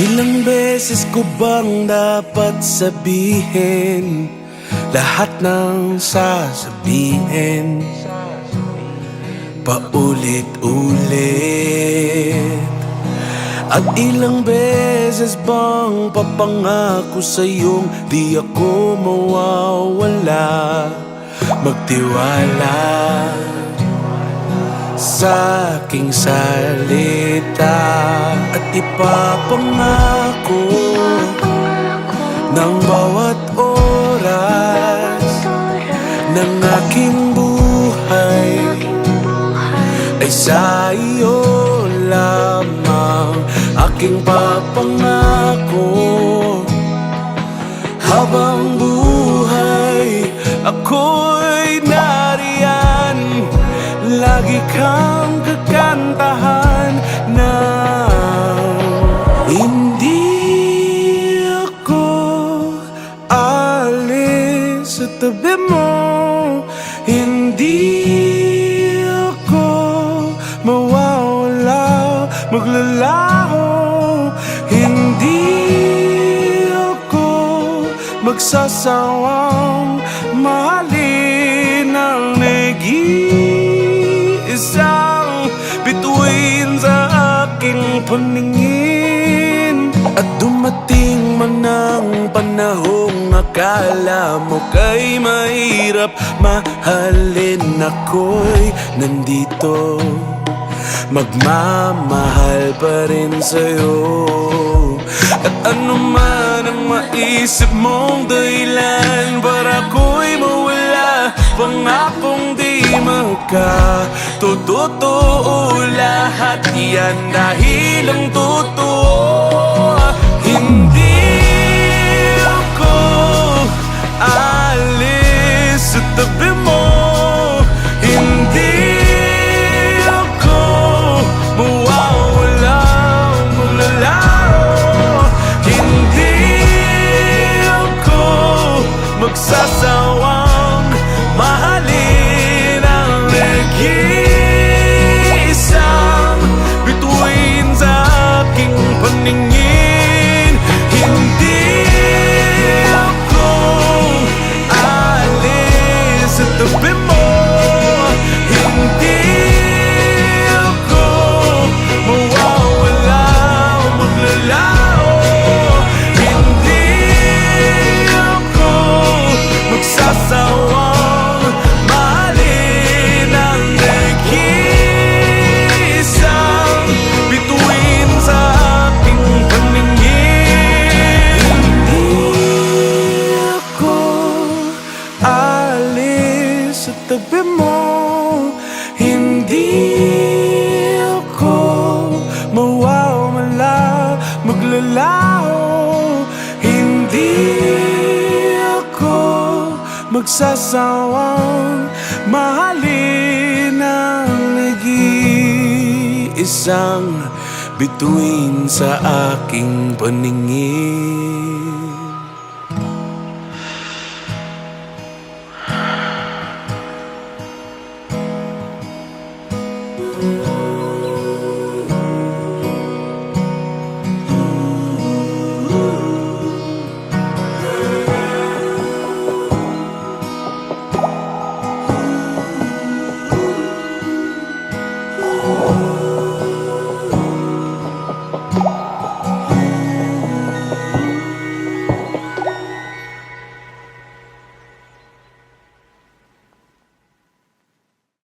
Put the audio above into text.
Ilang beses ko bang dapat sabihin lahat ng sasabihin paulit-ulit? At ilang beses bang papangako sa'yong di ako mawawala, magtiwala sa aking salita at ipapangako ng bawat oras ng aking buhay ay sa iyo lamang. Aking papangako habang buhay ako'y nariyan, lagi kang kakantahan na hindi ako alis sa tabi mo, hindi ako mawawala, maglalaho, hindi ako magsasawang mahalin ang nag-iisang bituin sa aking paningin. At dumating man ang panahong akala mo kay mahirap mahalin, ako'y nandito, magmamahal pa rin sa'yo. At ano man ang maisip mong dahilan para ako'y mawala, pangakong di makatotoo, lahat yan dahil ang totoo. Hindi ako alis sa tabi mo, hindi ako mawawala, maglalaro, hindi ako magsasawang mahalin ang nag-iisang bituin sa aking paningin. Hindi ako alis sa tabi mo, hindi ako mawawala o maglalaro, hindi ako magsasawang mahalin ang nag-iisang bituin sa aking paningin. Hindi ako alis sa tabi mo, hindi ako mawawala, maglalaho, hindi ako magsasawang mahalin ang nag-iisang bituin sa aking paningin.